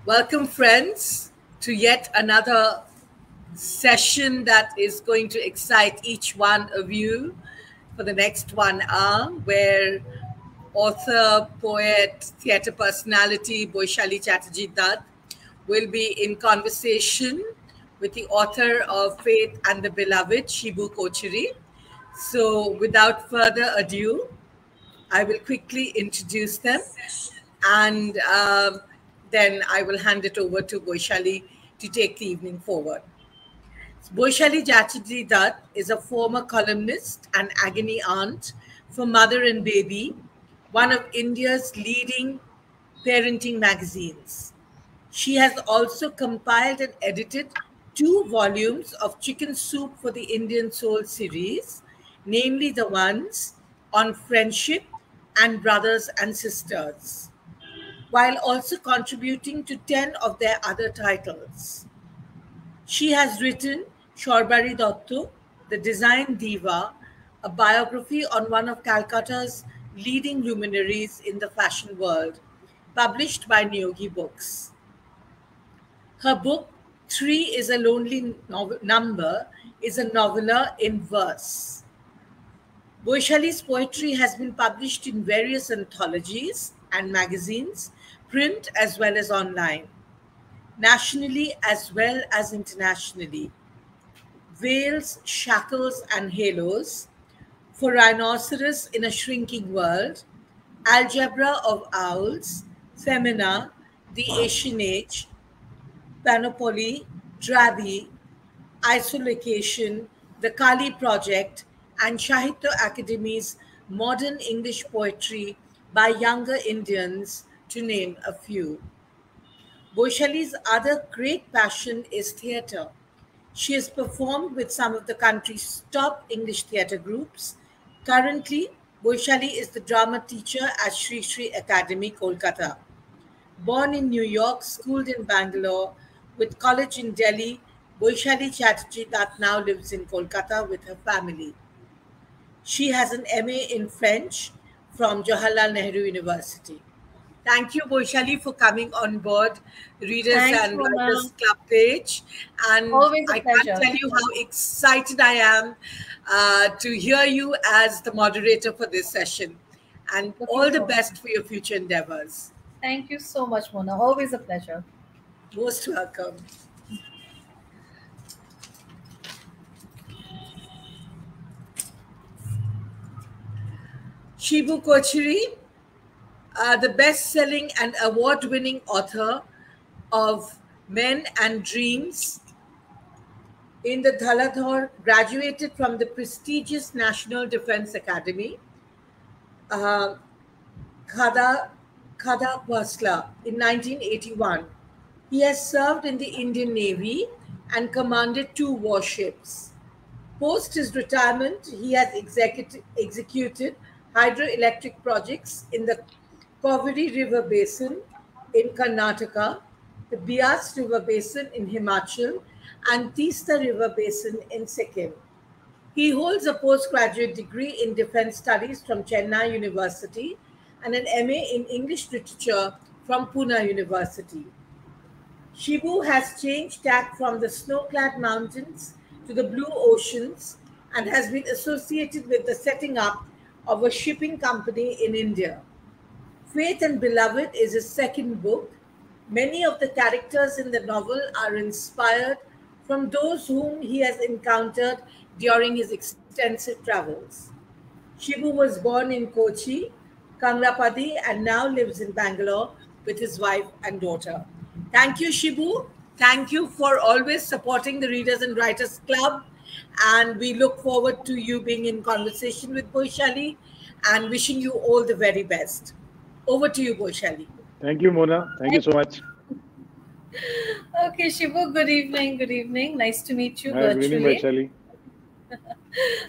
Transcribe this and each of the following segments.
Welcome, friends, to yet another session that is going to excite each one of you for the next 1 hour, where author, poet, theatre personality Baisali Chatterjee Dutt will be in conversation with the author of Faith and the Beloved, Shibu Kochery. So, without further ado, I will quickly introduce them, and then I will hand it over to Baisali to take the evening forward. Baisali Chatterjee Dutt is a former columnist and agony aunt for Mother and Baby, one of India's leading parenting magazines. She has also compiled and edited 2 volumes of Chicken Soup for the Indian Soul series, namely the ones on friendship and brothers and sisters, while also contributing to 10 of their other titles. She has written Shorbari Dotto, The Design Diva, a biography on one of Calcutta's leading luminaries in the fashion world, published by Niyogi Books. Her book, Three is a Lonely Number, is a novella in verse. Baisali's poetry has been published in various anthologies and magazines, print as well as online, nationally as well as internationally. Veils, Shackles and Halos, For Rhinoceros in a Shrinking World, Algebra of Owls, Femina, The Asian Age, Panoply, Drabi, Isolocation, The Kali Project, and Sahitya Academy's Modern English Poetry by Younger Indians, to name a few. Baisali's other great passion is theatre. She has performed with some of the country's top English theatre groups. Currently, Baisali is the drama teacher at Sri Sri Academy, Kolkata. Born in New York, schooled in Bangalore, with college in Delhi, Baisali Chatterjee Dutt now lives in Kolkata with her family. She has an MA in French from Jawaharlal Nehru University. Thank you, Baisali, for coming on board Readers and Writers Club page. And I can't tell you how excited I am to hear you as the moderator for this session. And all the best for your future endeavors. Thank you so much, Mona. Always a pleasure. Most welcome. Shibu Kochery, the best-selling and award-winning author of Men and Dreams in the Dhauladhar, graduated from the prestigious National Defence Academy, Khadapasla, in 1981. He has served in the Indian Navy and commanded 2 warships. Post his retirement, he has executed hydroelectric projects in the Kochery River Basin in Karnataka, the Beas River Basin in Himachal, and Teesta River Basin in Sikkim. He holds a postgraduate degree in Defense Studies from Chennai University and an MA in English Literature from Pune University. Shibu has changed tack from the snow-clad mountains to the blue oceans and has been associated with the setting up of a shipping company in India. Faith and Beloved is his second book. Many of the characters in the novel are inspired from those whom he has encountered during his extensive travels. Shibu was born in Kochi, Kanglapadi, and now lives in Bangalore with his wife and daughter. Thank you, Shibu. Thank you for always supporting the Readers and Writers Club. And we look forward to you being in conversation with Baisali and wishing you all the very best. Over to you, Baisali. Thank you, Mona. Thank you so much. Okay, Shibu, good evening. Good evening. Nice to meet you virtually. Good evening, Baisali.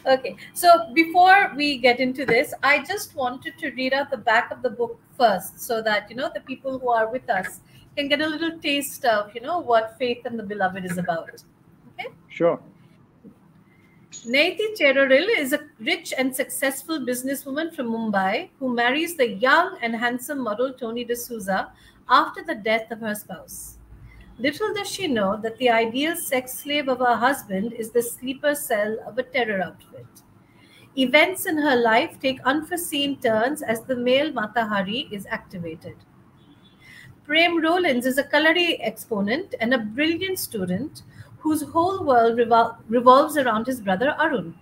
Okay, so before we get into this, I just wanted to read out the back of the book first so that, the people who are with us can get a little taste of, what Faith and the Beloved is about. Okay? Sure. Naithy is a rich and successful businesswoman from Mumbai who marries the young and handsome model Tony D'Souza after the death of her spouse. Little does she know that the ideal sex slave of her husband is the sleeper cell of a terror outfit. Events in her life take unforeseen turns as the male Matahari is activated. Prem Rollins is a culinary exponent and a brilliant student whose whole world revolves around his brother Arun.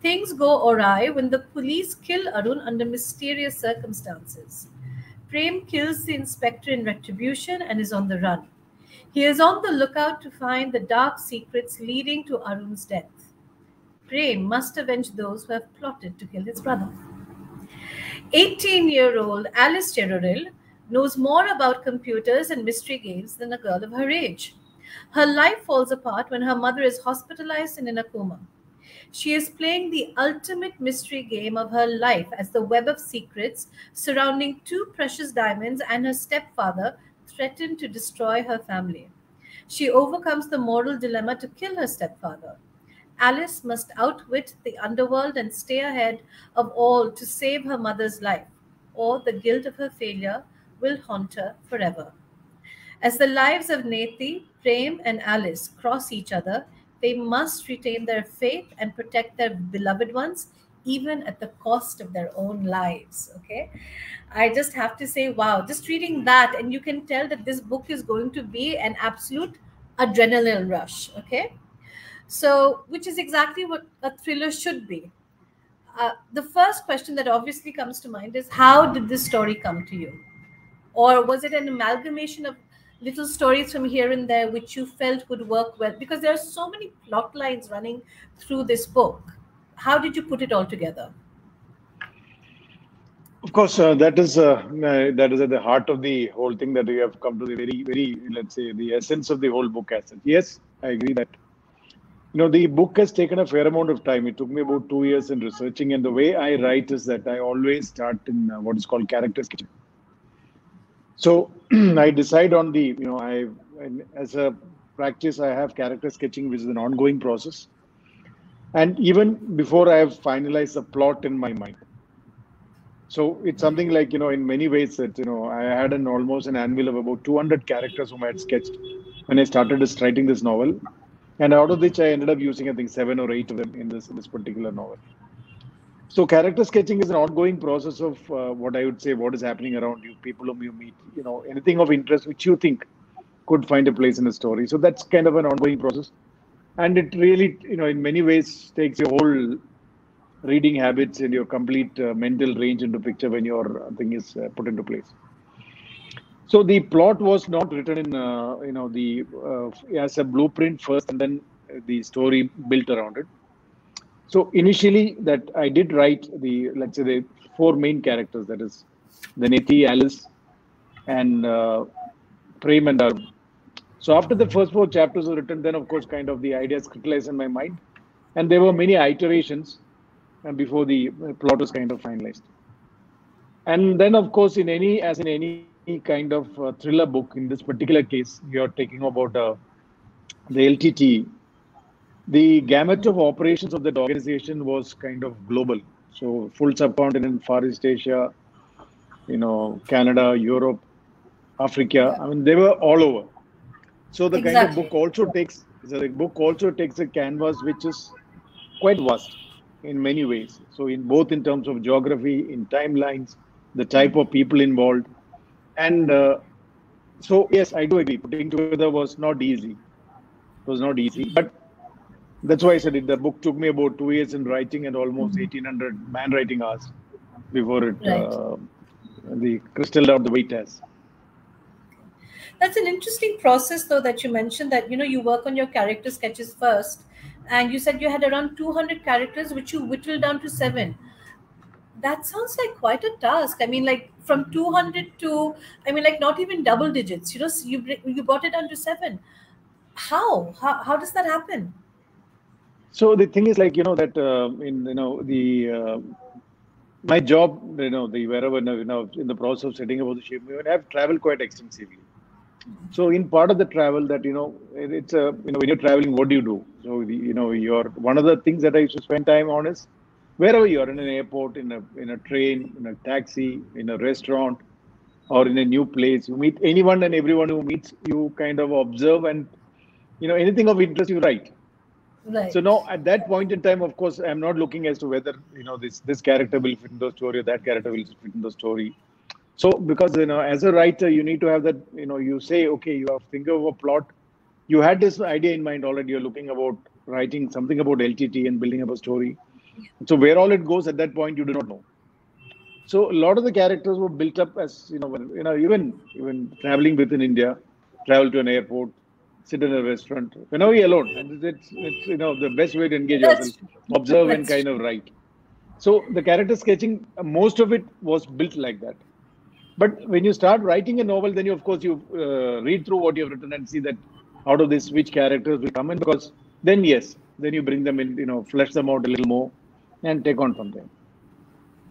Things go awry when the police kill Arun under mysterious circumstances. Prem kills the inspector in retribution and is on the run. He is on the lookout to find the dark secrets leading to Arun's death. Prem must avenge those who have plotted to kill his brother. 18-year-old Alice Cheroril knows more about computers and mystery games than a girl of her age. Her life falls apart when her mother is hospitalized and in a coma. She is playing the ultimate mystery game of her life as the web of secrets surrounding two precious diamonds and her stepfather threaten to destroy her family. She overcomes the moral dilemma to kill her stepfather. Alice must outwit the underworld and stay ahead of all to save her mother's life, or the guilt of her failure will haunt her forever. As the lives of Naithy, Prem, and Alice cross each other, they must retain their faith and protect their beloved ones, even at the cost of their own lives. Okay, I just have to say, wow, just reading that, and you can tell that this book is going to be an absolute adrenaline rush. Okay, so which is exactly what a thriller should be. The first question that obviously comes to mind is, how did this story come to you? Or was it an amalgamation of little stories from here and there which you felt would work well? Because there are so many plot lines running through this book. How did you put it all together? Of course, that is at the heart of the whole thing, that we have come to the very, let's say, the essence of the whole book as such. Yes, I agree that the book has taken a fair amount of time. It took me about 2 years in researching, and the way I write is that I always start in what is called character sketching. So I decide on as a practice, I have character sketching, which is an ongoing process. And even before I have finalized the plot in my mind. So it's something like, in many ways that, I had almost an anvil of about 200 characters whom I had sketched when I started writing this novel. And out of which I ended up using, I think, 7 or 8 of them in this particular novel. So character sketching is an ongoing process of what I would say, what is happening around you, people whom you meet, anything of interest which you think could find a place in a story. So that's kind of an ongoing process. And it really, in many ways takes your whole reading habits and your complete mental range into picture when your thing is put into place. So the plot was not written in, as a blueprint first, and then the story built around it. So initially, that I did write let's say, the 4 main characters, that is the Naithy, Alice, and Prem and Arun. So after the first 4 chapters were written, then of course, kind of the ideas crystallized in my mind, and there were many iterations, and before the plot was kind of finalized. And then, of course, in any kind of thriller book, in this particular case, you're taking about the LTT. The gamut of operations of that organization was kind of global. So full subcontinent, Far East Asia, Canada, Europe, Africa. I mean, they were all over. So the kind of book also takes a canvas which is quite vast in many ways. So in terms of geography, in timelines, the type of people involved. And so, yes, I do agree. Putting together was not easy. It was not easy. But that's why I said it. The book took me about 2 years in writing and almost 1,800 man writing hours before it crystalled out the way it has. That's an interesting process, though, that you mentioned that, you work on your character sketches first. And you said you had around 200 characters, which you whittled down to 7. That sounds like quite a task. I mean, like from 200 to, like not even double digits, you brought it down to 7. How does that happen? So the thing is, like, that my job, wherever, in the process of setting up the ship, I've traveled quite extensively. So in part of the travel that, it's when you're traveling, what do you do? So, one of the things that I used to spend time on is wherever you are, in an airport, in a train, in a taxi, in a restaurant, or in a new place. You meet anyone and everyone who meets you, kind of observe, and anything of interest you write. So Right. now at that point in time, of course, I'm not looking as to whether this character will fit in the story or that character will fit in the story. So because as a writer, you need to have that. You say, okay, you have think of a plot. You had this idea in mind already. You're looking about writing something about LTT and building up a story. So where all it goes at that point, you do not know. So a lot of the characters were built up as even traveling within India, travel to an airport, sit in a restaurant, whenever you're alone, and it's the best way to engage yourself, That's true. observe and That's kind of true. write. So the character sketching, most of it was built like that. But when you start writing a novel, then of course you read through what you've written and see that out of this which characters will come in, because then yes, then you bring them in, flesh them out a little more and take on from there.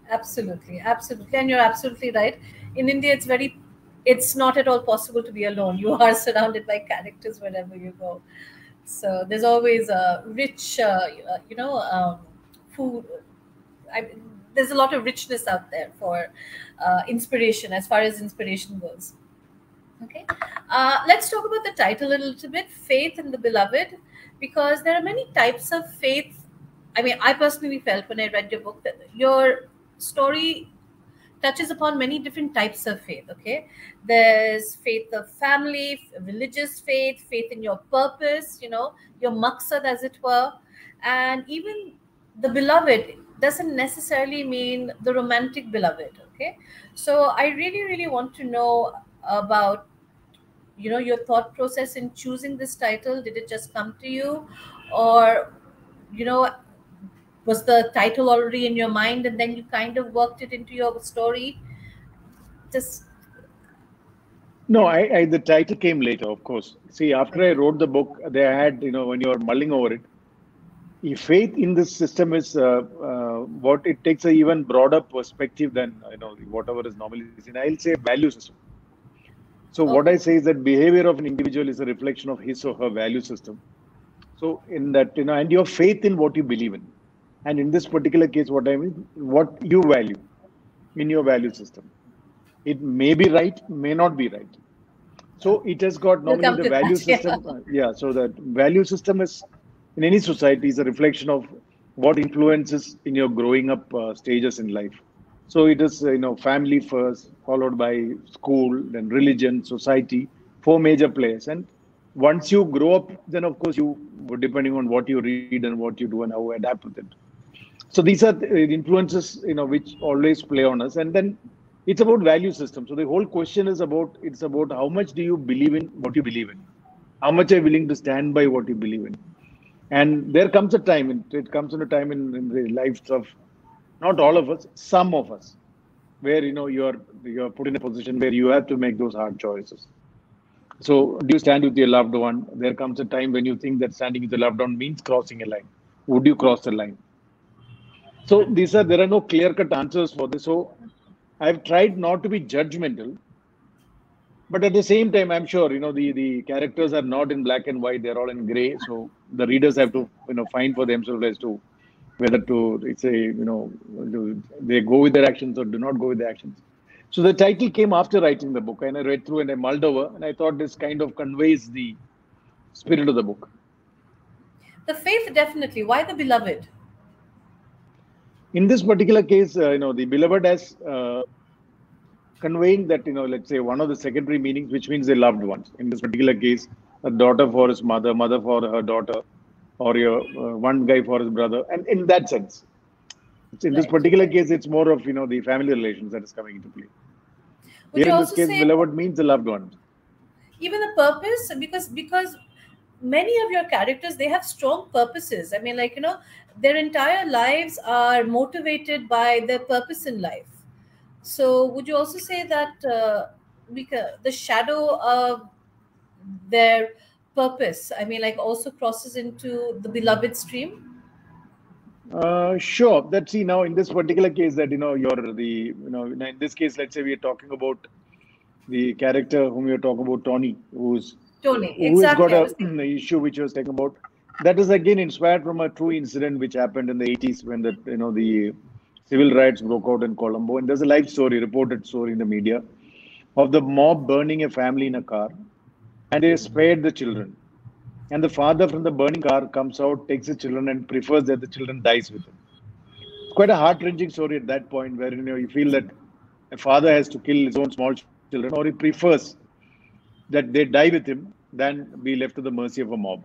Absolutely, absolutely, and you're absolutely right. In India, it's not at all possible to be alone. You are surrounded by characters wherever you go. So there's always a rich, food. I, there's a lot of richness out there for inspiration, as far as inspiration goes. Okay, let's talk about the title a little bit, Faith in the Beloved, because there are many types of faith. I mean, I personally felt when I read your book that your story touches upon many different types of faith. Okay, there's faith of family, religious faith, faith in your purpose, your maqsad, as it were, and even the beloved doesn't necessarily mean the romantic beloved. Okay, so I really, really want to know about your thought process in choosing this title. Did it just come to you, or you know was the title already in your mind and then you kind of worked it into your story? Just No, the title came later, of course. See, after I wrote the book, they had, when you're mulling over it, if faith in this system is what it takes a even broader perspective than, whatever is normally seen. I'll say value system. So what I okay. say is that behavior of an individual is a reflection of his or her value system. So in that, and your faith in what you believe in. And in this particular case, what I mean, what you value in your value system. It may be right, may not be right. So it has got We'll normally come the to value that. Yeah. system. Yeah. So that value system is in any society is a reflection of what influences in your growing up stages in life. So it is, family first, followed by school, then religion, society, four major players. And once you grow up, then of course you, depending on what you read and what you do and how you adapt with it. So these are the influences, which always play on us. And then it's about value system. So the whole question is it's about how much do you believe in what you believe in? How much are you willing to stand by what you believe in? And there comes a time, it comes in a time in the lives of not all of us, some of us, where you're put in a position where you have to make those hard choices. So do you stand with your loved one? There comes a time when you think that standing with your loved one means crossing a line. Would you cross the line? So there are no clear-cut answers for this. So I've tried not to be judgmental, but at the same time, I'm sure the characters are not in black and white; they're all in gray. So the readers have to find for themselves as to whether to they go with their actions or do not go with their actions. So the title came after writing the book, and I read through and I mulled over, and I thought this kind of conveys the spirit of the book. The faith, definitely. Why the beloved? In this particular case, the beloved has conveying that, let's say one of the secondary meanings, which means the loved ones. In this particular case, a daughter for his mother, mother for her daughter, or your one guy for his brother. And in that sense, in this Right, particular right. case, it's more of, the family relations that is coming into play. Would Here you in this also case, say beloved means the loved ones. even the purpose? Because many of your characters, they have strong purposes. I mean, like, their entire lives are motivated by their purpose in life. So would you also say that the shadow of their purpose, I mean, like, also crosses into the beloved stream? Sure. That see now in this particular case that you're the in this case, let's say we are talking about the character whom you're talking about, Tony, Tony, who has got exactly. I a was thinking. issue which was talking about. That is again inspired from a true incident which happened in the 80s when the civil riots broke out in Colombo. And there's a live story, reported story in the media of the mob burning a family in a car, and they spared the children. And the father from the burning car comes out, takes the children, and prefers that the children dies with him. It's quite a heart-wrenching story at that point, where you feel that a father has to kill his own small children, or he prefers that they die with him than be left to the mercy of a mob.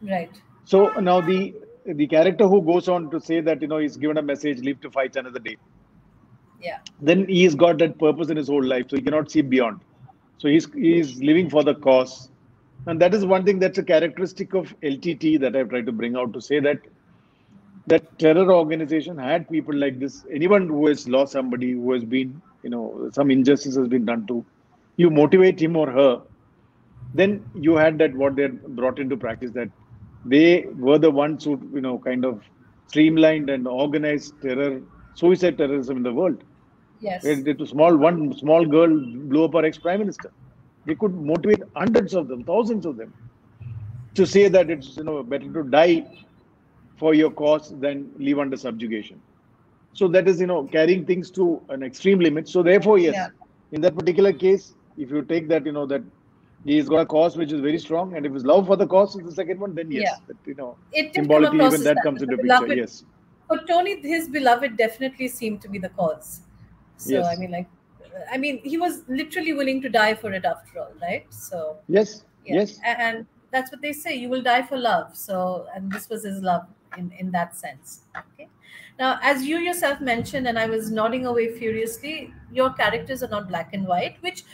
Right. So now the character who goes on to say that he's given a message, live to fight another day. Yeah. Then he's got that purpose in his whole life, so he cannot see beyond. So he's living for the cause, and that is one thing that's a characteristic of LTT that I've tried to bring out, to say that that terror organization had people like this. Anyone who has lost somebody, who has been, some injustice has been done to, you motivate him or her. Then you had that what they had brought into practice, that they were the ones who kind of streamlined and organized suicide terrorism in the world. Yes. One small girl blew up our ex-prime minister. They could motivate hundreds of them, thousands of them, to say that it's better to die for your cause than live under subjugation. So that is carrying things to an extreme limit. So therefore, yes, Yeah. in that particular case, if you take that that he's got a cause which is very strong, and if his love for the cause is the second one, then yes, Yeah. that, It did come symbolically across even as that that. comes The into picture. beloved, Yes, for Tony, his beloved definitely seemed to be the cause. So yes, I mean, he was literally willing to die for it after all, right? So yes, yeah, yes. and that's what they say. You will die for love. So, and this was his love in that sense. Okay. Now, as you yourself mentioned, and I was nodding away furiously, your characters are not black and white, which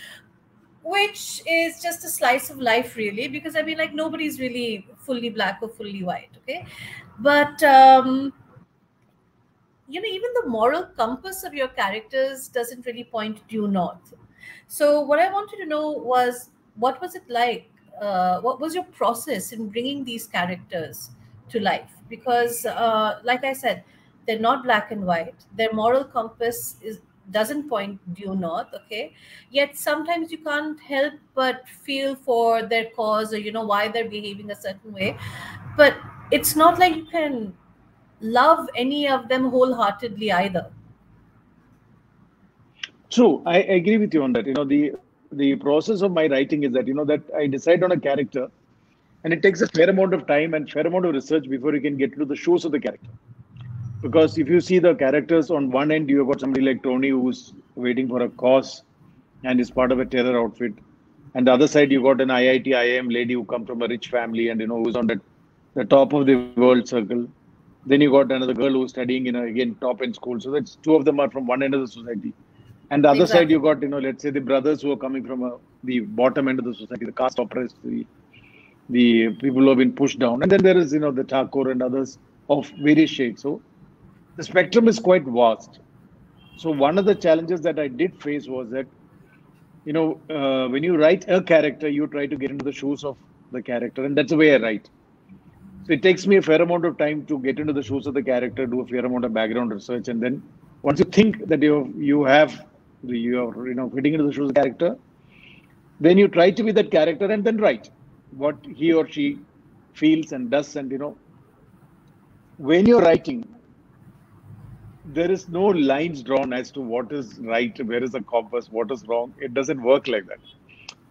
is just a slice of life, really, because I mean, like, nobody's really fully black or fully white. Okay, but even the moral compass of your characters doesn't really point due north. So what I wanted to know was, what was it like? What was your process in bringing these characters to life? Because, like I said, they're not black and white. Their moral compass doesn't point due north. Okay, yet sometimes you can't help but feel for their cause, or why they're behaving a certain way. But it's not like you can love any of them wholeheartedly either. True, I agree with you on that. The process of my writing is that I decide on a character, and it takes a fair amount of time and fair amount of research before you can get to the shoes of the character. Because if you see the characters, on one end you've got somebody like Tony who's waiting for a cause and is part of a terror outfit, and the other side you got an IIT IIM lady who come from a rich family and who's on the top of the world circle. Then you got another girl who's studying in again top end school. So that's two of them are from one end of the society. And the other side, you Exactly. got, let's say the brothers who are coming from the bottom end of the society, the caste oppressed, the people who have been pushed down. And then there is, the Thakur and others of various shades. So the spectrum is quite vast. So one of the challenges that I did face was that, when you write a character, you try to get into the shoes of the character. And that's the way I write. So it takes me a fair amount of time to get into the shoes of the character, do a fair amount of background research. And then once you think that you're fitting into the shoes of the character, then you try to be that character and then write what he or she feels and does. And when you're writing, there is no lines drawn as to what is right, where is the compass, what is wrong. It doesn't work like that.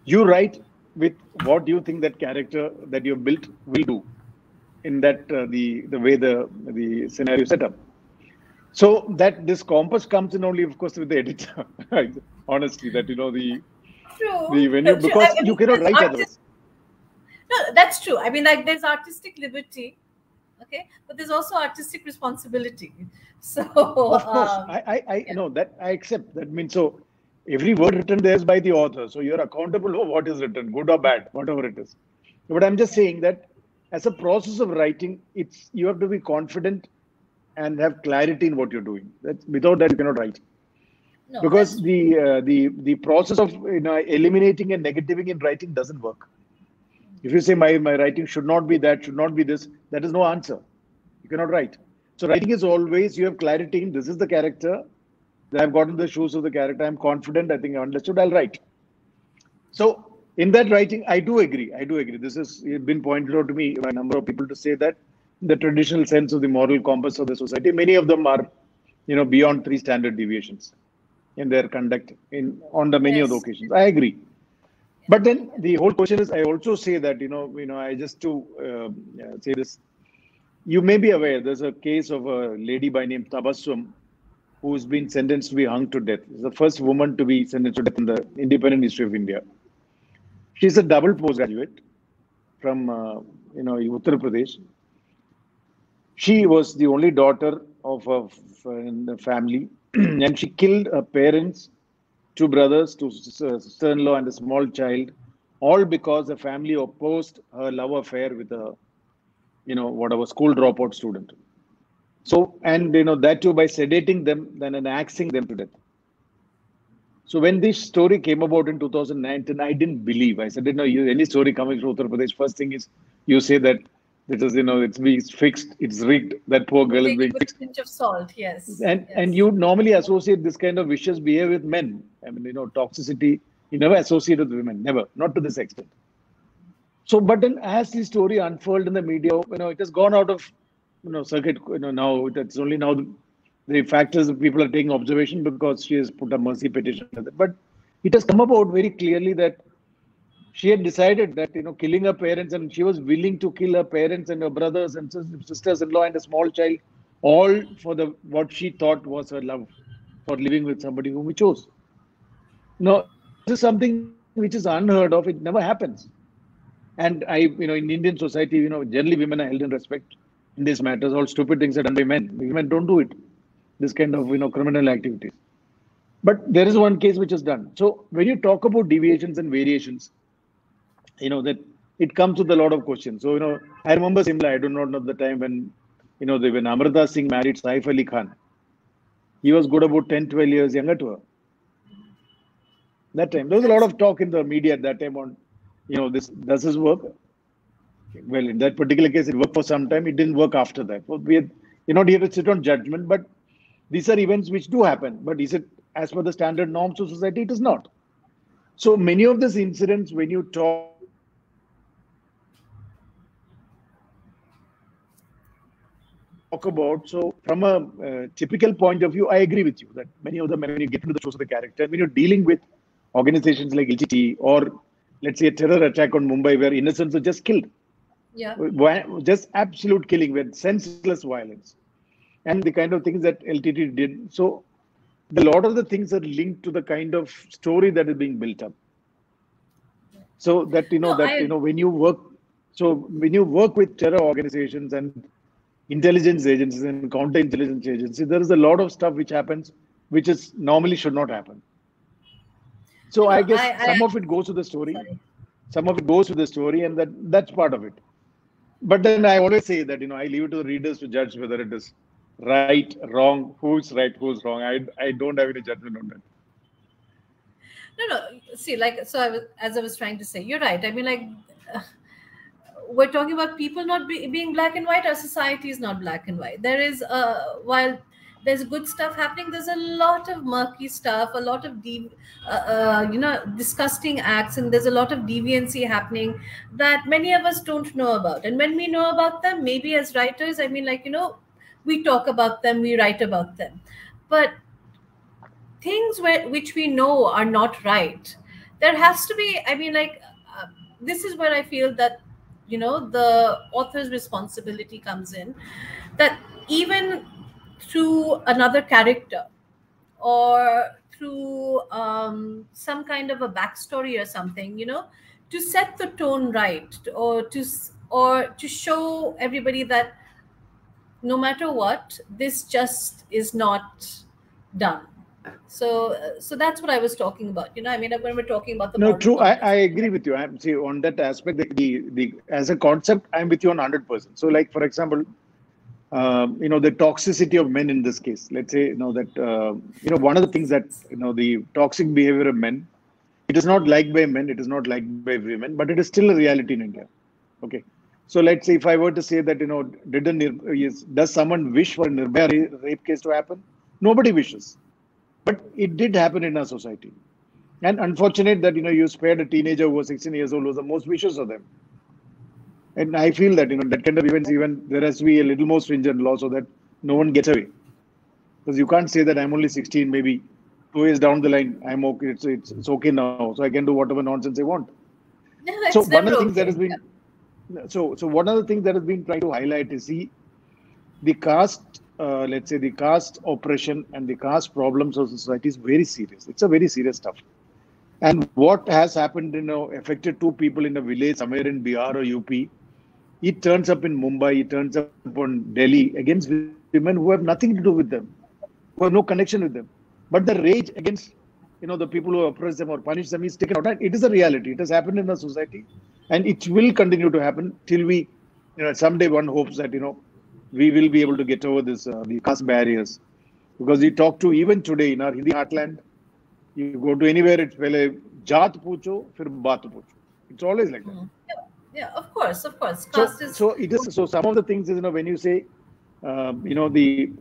You write with what you think that character that you've built will do in that the way the scenario set up. So that this compass comes in only, of course, with the editor. Honestly, that True. when No, you, true. because I you mean, cannot write otherwise. no, that's true. I mean, like, there's artistic liberty, okay, but there's also artistic responsibility. So, Of course, I yeah, know that I accept. That means so every word written there is by the author. So you're accountable for what is written, good or bad, whatever it is. But I'm just saying that as a process of writing, you have to be confident and have clarity in what you're doing. Without that you cannot write. no, that's Because true. the process of eliminating and negativing in writing doesn't work. If you say my writing should not be that, should not be this, that is no answer. You cannot write. So writing is always you have clarity in this is the character that I've gotten the shoes of the character. I'm confident. I think I understood. I'll write. So in that writing, I do agree. I do agree. This has been pointed out to me by a number of people to say that the traditional sense of the moral compass of the society, many of them are, beyond three standard deviations. in their conduct on the many of the Yes. occasions. I agree. But then the whole question is, I also say that, I just to say this, you may be aware, there's a case of a lady by name Tabassum who's been sentenced to be hung to death. She's the first woman to be sentenced to death in the independent history of India. She's a double postgraduate from, Uttar Pradesh. She was the only daughter of a family, and she killed her parents, two brothers, two sister-in-law, and a small child, all because the family opposed her love affair with a, whatever school dropout student. So, and that too by sedating them, then and axing them to death. So when this story came about in 2019, I didn't believe. I said, any story coming from Uttar Pradesh, first thing is you say that it is, it's being fixed, it's rigged, that poor You girl is take being it with fixed. a pinch of salt. Yes. And Yes. you normally associate this kind of vicious behavior with men. I mean, toxicity, you never associate with women, never, not to this extent. So, but then as the story unfolded in the media, it has gone out of, circuit, now it's only now the factors that people are taking observation because she has put a mercy petition. But it has come about very clearly that she had decided that, killing her parents, and she was willing to kill her parents and her brothers and sisters-in-law and a small child, all for the what she thought was her love for living with somebody whom we chose. No, this is something which is unheard of. It never happens. And in Indian society, generally women are held in respect in these matters. All stupid things are done by men. Women don't do it. This kind of, criminal activities. But there is one case which is done. So when you talk about deviations and variations, that it comes with a lot of questions. So, I remember Simla, I do not know the time when, when Amrita Singh married Saif Ali Khan. He was good about 10, 12 years younger to her. That time. There was a lot of talk in the media at that time on, this does this work? Well, in that particular case, it worked for some time. It didn't work after that. Well, you're not here to sit on judgment, but these are events which do happen. But is it as per the standard norms of society? It is not. So many of these incidents, when you talk about, so from a typical point of view, I agree with you that many of them, when you get into the shows of the character, when you're dealing with organizations like LTT or let's say a terror attack on Mumbai where innocents are just killed, Yeah. just absolute killing with senseless violence, and the kind of things that LTT did. So a lot of the things are linked to the kind of story that is being built up. So that No, I when you work with terror organizations and intelligence agencies and counterintelligence agencies, there is a lot of stuff which happens which is normally should not happen. So I no, guess I some of it goes to the story, sorry. some of it goes to the story, and that's part of it. But then I always say that I leave it to the readers to judge whether it is right, wrong, who's right, who's wrong. I don't have any judgment on that. No, no. See, like, so as I was trying to say, you're right. I mean, like, uh, we're talking about people not being black and white. Our society is not black and white. There is, while there's good stuff happening, there's a lot of murky stuff, a lot of disgusting acts, and there's a lot of deviancy happening that many of us don't know about. And when we know about them, maybe as writers, I mean, like, we talk about them, we write about them, but things which we know are not right, there has to be, I mean, like, this is where I feel that the author's responsibility comes in, that even through another character or through some kind of a backstory or something, to set the tone right, or to show everybody that no matter what, this just is not done. So that's what I was talking about. I mean, when we're talking about the No, moral true. I compass. agree with you. I'm see on that aspect. The as a concept, I'm with you on 100%. So, like for example, the toxicity of men in this case. Let's say that one of the things that the toxic behavior of men. It is not liked by men. It is not liked by women, but it is still a reality in India. Okay. So let's say if I were to say that does someone wish for a Nirbhaya rape case to happen? Nobody wishes, but it did happen in our society. And unfortunate that you spared a teenager who was 16 years old was the most vicious of them. And I feel that that kind of events, even there has to be a little more stringent law so that no one gets away. Because you can't say that I'm only 16, maybe 2 years down the line, I'm okay. It's okay now, so I can do whatever nonsense I want. No, So it's one of never the things that okay. has been so one of the things that has been trying to highlight is the caste, let's say the caste oppression and the caste problems of society is very serious. It's a very serious stuff. And what has happened, affected two people in a village somewhere in Bihar or UP. It turns up in Mumbai, it turns up on Delhi against women who have nothing to do with them, who have no connection with them. But the rage against, the people who oppress them or punish them is taken out. And it is a reality. It has happened in the society, and it will continue to happen till we, someday one hopes that, we will be able to get over this, the caste barriers. Because we talk to even today in our Hindi heartland, you go to anywhere, it's pehले जात पूछो फिर बात पूछो. It's always like that. Yeah, yeah, of course, of course. So, Caste is so it is. So some of the things is, when you say, the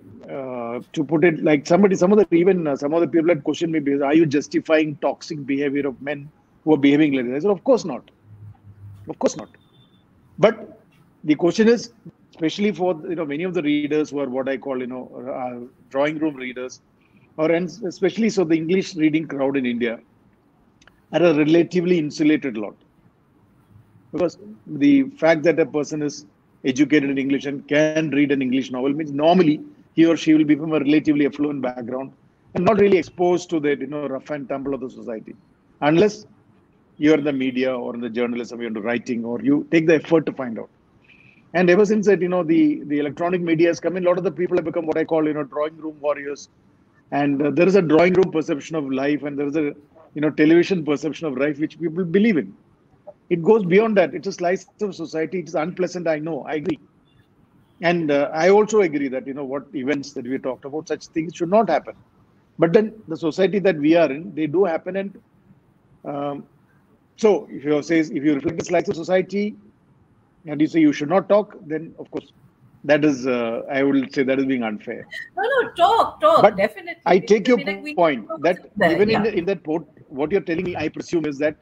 to put it like somebody, some of the even some of the people had questioned me, because are you justifying toxic behavior of men who are behaving like that? I said, of course not, of course not. But the question is, especially for many of the readers who are what I call drawing room readers, or and especially so the English reading crowd in India are a relatively insulated lot. Because the fact that a person is educated in English and can read an English novel means normally he or she will be from a relatively affluent background and not really exposed to that rough and tumble of the society, unless you're in the media or in the journalism, you're into writing, or you take the effort to find out. And ever since that, the electronic media has come in, a lot of the people have become what I call drawing room warriors. And there is a drawing room perception of life, and there is a television perception of life which people believe in. It goes beyond that. It's a slice of society. It's unpleasant. I know. I agree. And I also agree that, what events that we talked about, such things should not happen. But then the society that we are in, they do happen. And so if you reflect the slice of society and you say you should not talk, then of course, that is, I will say that is being unfair. no, talk, But definitely. I take your like, we point that even in that what you're telling me, I presume is that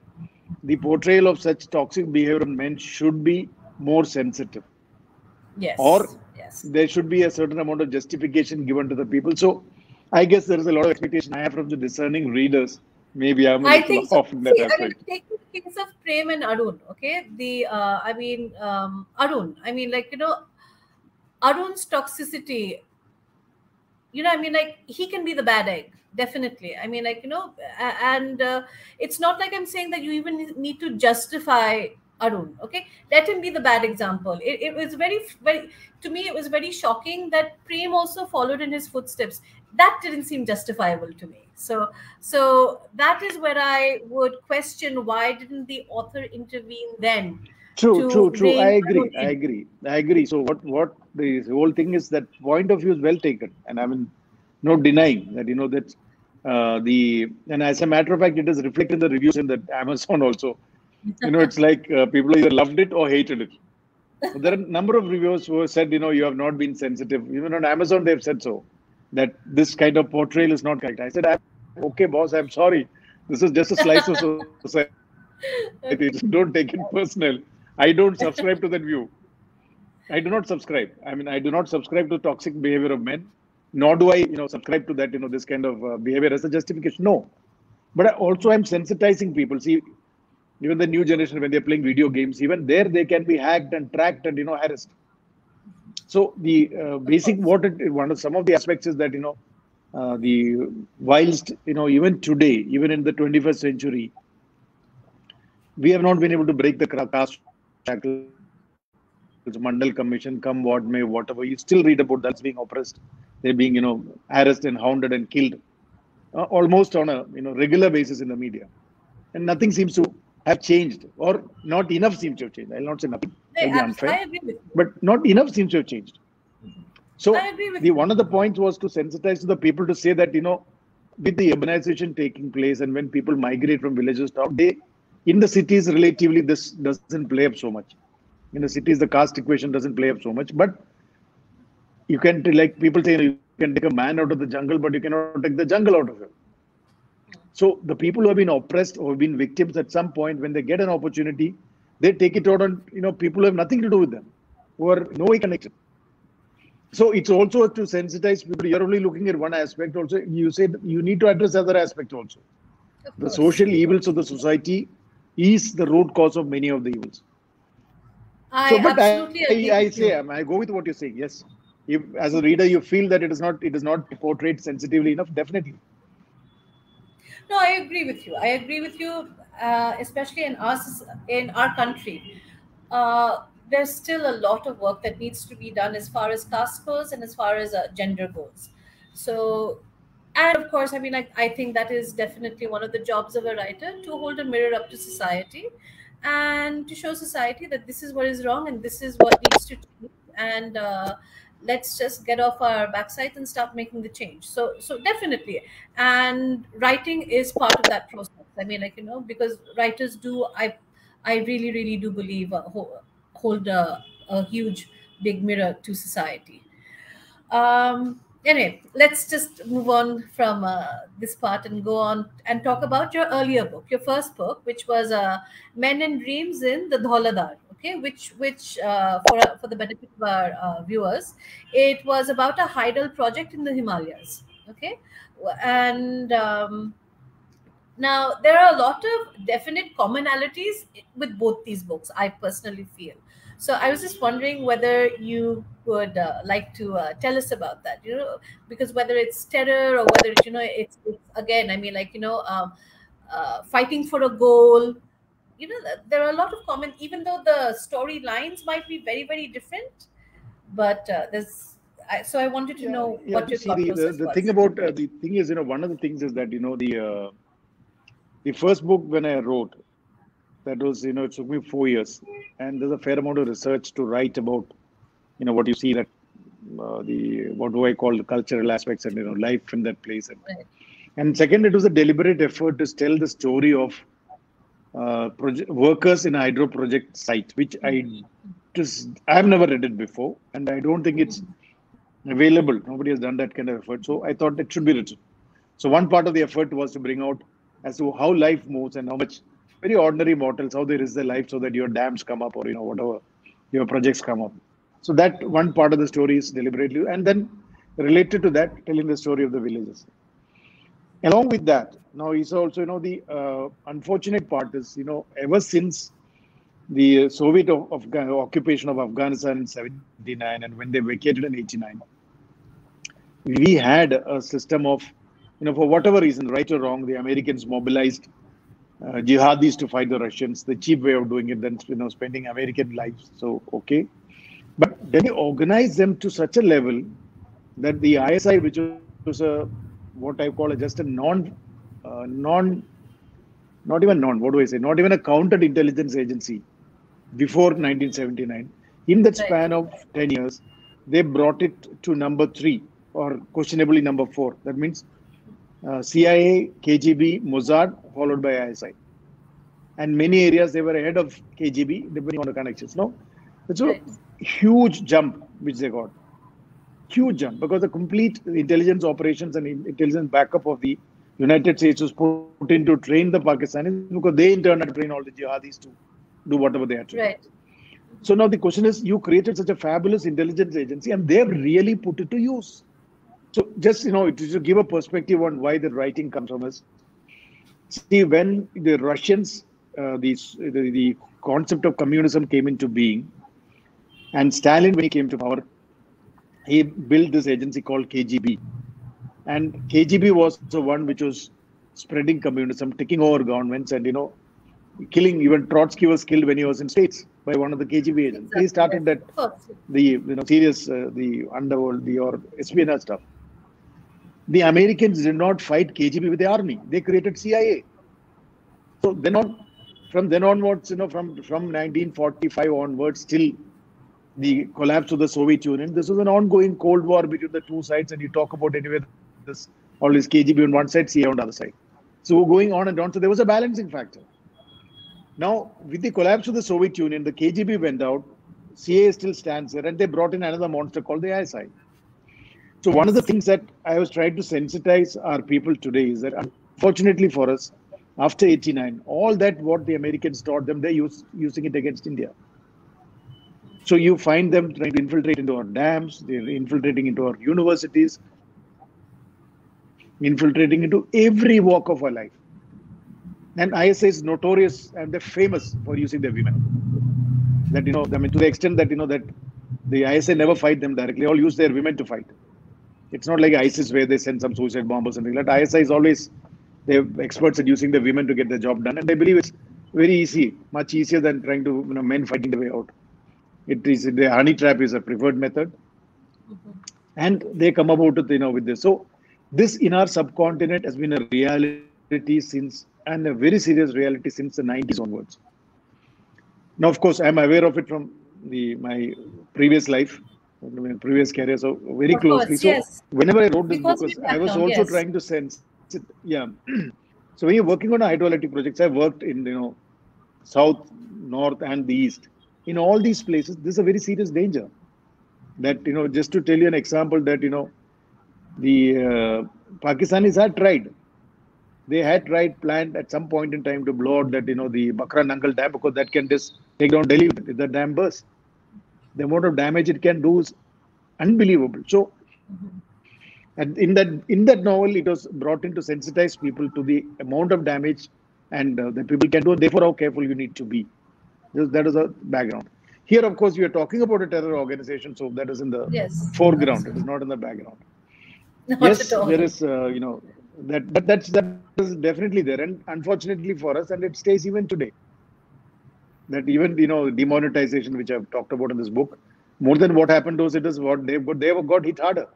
the portrayal of such toxic behavior of men should be more sensitive. Yes. Or yes. there should be a certain amount of justification given to the people. So I guess there is a lot of expectation I have from the discerning readers. Maybe I'm a little off in that aspect. Take the case of Prem and Arun, okay? Arun. Arun's toxicity, he can be the bad egg, definitely. And it's not like I'm saying that you even need to justify Arun, okay? Let him be the bad example. It was very, very, to me, it was very shocking that Prem also followed in his footsteps. That didn't seem justifiable to me. So that is where I would question, why didn't the author intervene then? True. I agree. So what the whole thing is, that point of view is well taken, and I mean, no denying that that and as a matter of fact, it is reflected in the reviews in the Amazon also. It's like people either loved it or hated it. So there are a number of reviewers who have said you have not been sensitive. Even on Amazon, they've said so, that this kind of portrayal is not correct. I said, okay, boss, I'm sorry. This is just a slice of society. Don't take it personal. I don't subscribe to that view. I do not subscribe. I do not subscribe to toxic behavior of men, nor do I, subscribe to that, this kind of behavior as a justification. No. But also I'm sensitizing people. See, even the new generation, when they're playing video games, even there they can be hacked and tracked and, harassed. So the basic, one of some of the aspects is that, whilst, even today, even in the 21st century, we have not been able to break the caste shackles, Mandal Commission, come what may, whatever. You still read about that's being oppressed. They're being, harassed and hounded and killed almost on a regular basis in the media. And nothing seems to have changed, or not enough seems to have changed. I'll not say nothing. That'll be unfair. I agree with you. But not enough seems to have changed. So I agree with you. one of the points was to sensitize to the people to say that, with the urbanization taking place and when people migrate from villages to town, in the cities, relatively, this doesn't play up so much. In the cities, the caste equation doesn't play up so much. But you can, like people say, you can take a man out of the jungle, but you cannot take the jungle out of him. So the people who have been oppressed or have been victims at some point, when they get an opportunity, they take it out on people who have nothing to do with them, who are no way connected. So it's also to sensitize people. You're only looking at one aspect. Also, you said you need to address other aspects also. Of The course. social evils of the society is the root cause of many of the evils. So, I but absolutely I agree say, with I you. go with what you're saying. Yes, if as a reader you feel that it is not portrayed sensitively enough, definitely. No, I agree with you. I agree with you, especially in in our country. There's still a lot of work that needs to be done as far as caste goes and as far as gender goes. So, and of course, I mean, I think that is definitely one of the jobs of a writer, to hold a mirror up to society and to show society that this is what is wrong and this is what needs to change. And let's just get off our backsides and start making the change. So definitely, and writing is part of that process. I mean, like, because writers do, I really really do believe, hold a huge big mirror to society. Anyway, let's just move on from this part and go on and talk about your earlier book, your first book, which was Men and Dreams in the Dhauladhar. Okay, which for the benefit of our viewers, it was about a hydel project in the Himalayas. Okay, and now, there are a lot of definite commonalities with both these books, I personally feel. So, I was just wondering whether you would like to tell us about that, because whether it's terror or whether, it's again, I mean, like, fighting for a goal, there are a lot of common, even though the storylines might be very, very different, but so I wanted to Yeah, know yeah. what To your see thought process the thing was. about the thing is, one of the things is that the first book when I wrote, that was, it took me 4 years, and there's a fair amount of research to write about, what you see that the what do I call the cultural aspects and life in that place, Right, and second, it was a deliberate effort to tell the story of workers in a hydro project site, which I've never read it before, and I don't think it's available. Nobody has done that kind of effort, so I thought it should be written. So one part of the effort was to bring out as to how life moves and how much very ordinary mortals, how they risk their life so that your dams come up, or whatever your projects come up. So that one part of the story is deliberately, and then related to that, telling the story of the villages. Along with that, now is also, the unfortunate part is, ever since the Soviet occupation of Afghanistan in 79, and when they vacated in 89, we had a system of, for whatever reason, right or wrong, the Americans mobilized jihadis to fight the Russians. The cheap way of doing it, then spending American lives. So okay, but then they organized them to such a level that the ISI, which was what I call just a not even non, what do I say, not even a counter intelligence agency before 1979. In that right, span of 10 years, they brought it to number three, or questionably number four. That means CIA, KGB, Mossad, followed by ISI. And many areas they were ahead of KGB, depending on the connections. No, it's a right, huge jump which they got. Huge jump, because the complete intelligence operations and intelligence backup of the United States was put in to train the Pakistanis, because they in turn had to train all the jihadis to do whatever they had to do. right. So now the question is, you created such a fabulous intelligence agency and they've really put it to use. So just, to give a perspective on why the writing comes from us. See, when the Russians, the concept of communism came into being, and Stalin, when he came to power, he built this agency called KGB. And KGB was the one which was spreading communism, taking over governments, and, killing. Even Trotsky was killed when he was in States by one of the KGB agents. He Exactly, yes, started that, of course. the serious the underworld, or espionage stuff. The Americans did not fight KGB with the army; they created CIA. So from then onwards, from 1945 onwards till the collapse of the Soviet Union, this was an ongoing Cold War between the two sides. And you talk about anyway, this all this KGB on one side, CIA on the other side. So going on and on. So there was a balancing factor. Now, with the collapse of the Soviet Union, the KGB went out, CIA still stands there, and they brought in another monster called the ISI. So one of the Yes, things that I was trying to sensitize our people today is that, unfortunately for us, after 89, all that what the Americans taught them, they're using it against India. So you find them trying to infiltrate into our dams, they're infiltrating into our universities, infiltrating into every walk of our life. And ISI is notorious and they're famous for using their women. That, I mean, to the extent that, that the ISI never fight them directly, all use their women to fight. It's not like ISIS where they send some suicide bomb or something like that. ISI is always, they're experts at using the women to get the job done. And they believe it's very easy, much easier than trying to, men fighting the way out. It is, the honey trap is a preferred method. And they come about it, with this. So this in our subcontinent has been a reality since, and a very serious reality since the 90s onwards. Now, of course, I'm aware of it from my previous life, my previous career, so very Of closely. course, So yes. whenever I wrote this Because book, of your I was background, also yes. trying to sense it. Yeah. So when you're working on hydroelectric projects, I've worked in, south, north, and the east. In all these places, this is a very serious danger. That, just to tell you an example, that, the Pakistanis had tried. They had tried, planned at some point in time to blow out that, the Bakra Nangal Dam, because that can just take down Delhi if the dam bursts. The amount of damage it can do is unbelievable. So, and in that novel, it was brought in to sensitize people to the amount of damage and that people can do, and therefore how careful you need to be. That is a background. Here, of course, we are talking about a terror organization, so that is in the Yes, foreground. It is absolutely. not in the background. Not Yes, at all. there is, that is definitely there, and unfortunately for us, and it stays even today. That even, demonetization, which I've talked about in this book, more than what happened to us, it is what they got hit harder.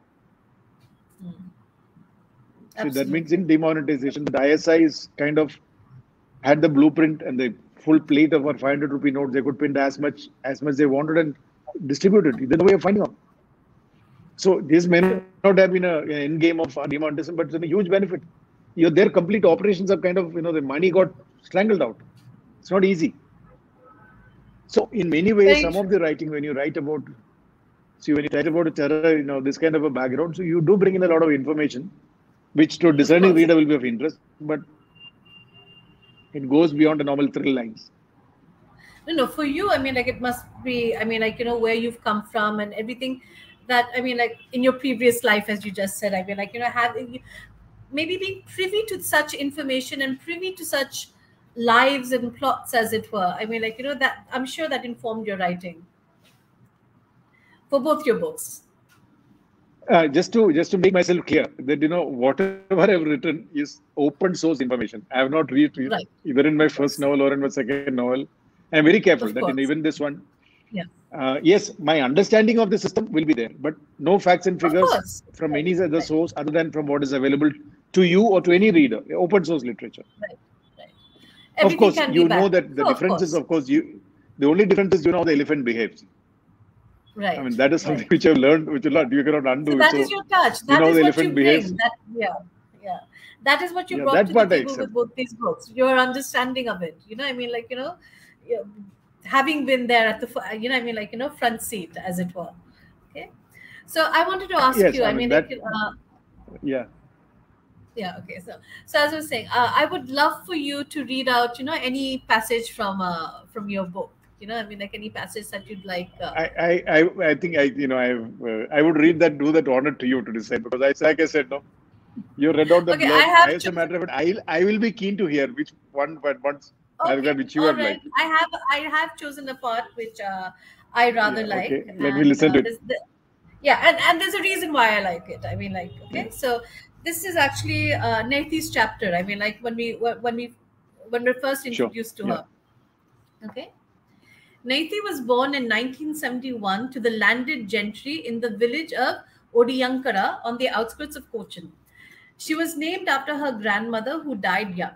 See, that means Absolutely. in demonetization, the ISI is kind of had the blueprint and the full plate of our 500 rupee notes. They could print as much they wanted and distribute it. There's no way of finding out. So this may not have been an end game of demonetization, but it's a huge benefit. Their complete operations are kind of, the money got strangled out. It's not easy. So in many ways, Very some of true. the writing, when you write about, see, when you write about a terror, this kind of a background, so you do bring in a lot of information, which to a Of discerning course. reader will be of interest, but it goes beyond the normal thrill lines. No, for you, I mean, like, it must be, I mean, like, where you've come from and everything that, I mean, like, in your previous life, as you just said, I mean, like, having, maybe being privy to such information and privy to such lives and plots, as it were. I mean, like, that I'm sure that informed your writing for both your books. Just to make myself clear that whatever I've written is open source information. I have not read it Right. either in my Of first course. novel or in my second novel. I'm very careful Of that course. even this one, Yeah. yes, my understanding of the system will be there, but no facts and Of figures course. from Right. any other Right. source other than from what is available to you or to any reader. Open source literature. Right. Right. Of Everything course, can be back. that the So, of difference is, course. of course, the only difference is how the elephant behaves. I Right. mean, that is something Right. which I've learned, which you cannot So undo it. that is So, your touch. That how is the what you elephant behaves. bring. That, yeah, yeah. That is what you Yeah, brought that to the part I table accept. with both these books. Your understanding of it. I mean, like, yeah, having been there at the I mean, like, front seat, as it were. Okay. So I wanted to ask Yes, you. I I mean mean, that. like, Yeah. yeah. Okay. So as I was saying, I would love for you to read out, any passage from your book. I mean, like, any passage that you'd like. I think I would read that, do that honor to you to decide, because like I said, no, you read out the Okay, I blurb. have As a chosen. matter of fact, I will be keen to hear which one, but once paragraph Okay, which you all have right. liked. I have chosen a part which I rather Yeah, okay. like, Let me and listen to it. yeah, and there's a reason why I like it. I mean, like, Yeah, okay, so this is actually Naithy's chapter. I mean, like, when we're first sure. introduced to Yeah. her. Okay, Naithy was born in 1971 to the landed gentry in the village of Odiyankara on the outskirts of Cochin. She was named after her grandmother, who died young.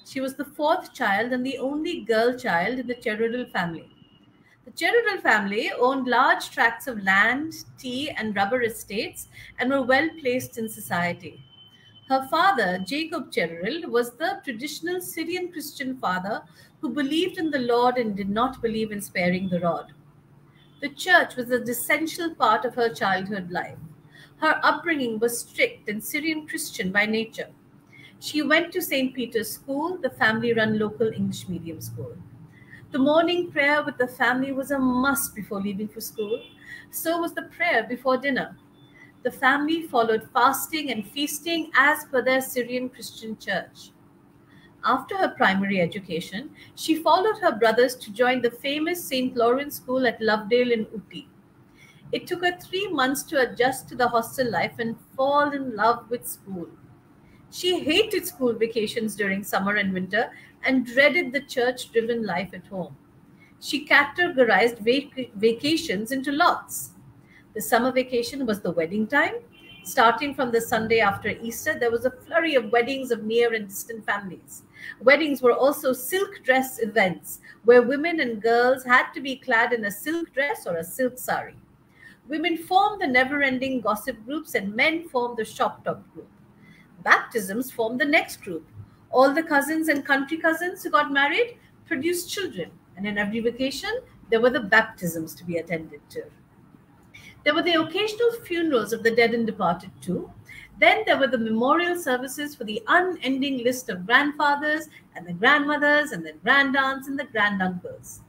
She was the fourth child and the only girl child in the Cherudal family. The Cherudal family owned large tracts of land, tea, and rubber estates and were well placed in society. Her father, Jacob Cherrill, was the traditional Syrian Christian father who believed in the Lord and did not believe in sparing the rod. The church was an essential part of her childhood life. Her upbringing was strict and Syrian Christian by nature. She went to St. Peter's School, the family run local English medium school. The morning prayer with the family was a must before leaving for school. So was the prayer before dinner. The family followed fasting and feasting as per their Syrian Christian church. After her primary education, she followed her brothers to join the famous St. Lawrence School at Lovedale in Uti. It took her 3 months to adjust to the hostel life and fall in love with school. She hated school vacations during summer and winter and dreaded the church driven life at home. She categorized vacations into lots. The summer vacation was the wedding time. Starting from the Sunday after Easter, there was a flurry of weddings of near and distant families. Weddings were also silk dress events where women and girls had to be clad in a silk dress or a silk sari. Women formed the never ending gossip groups and men formed the shop talk group. Baptisms formed the next group. All the cousins and country cousins who got married produced children, and in every vacation, there were the baptisms to be attended to. There were the occasional funerals of the dead and departed too. Then there were the memorial services for the unending list of grandfathers and the grandmothers and the grandaunts and the granduncles.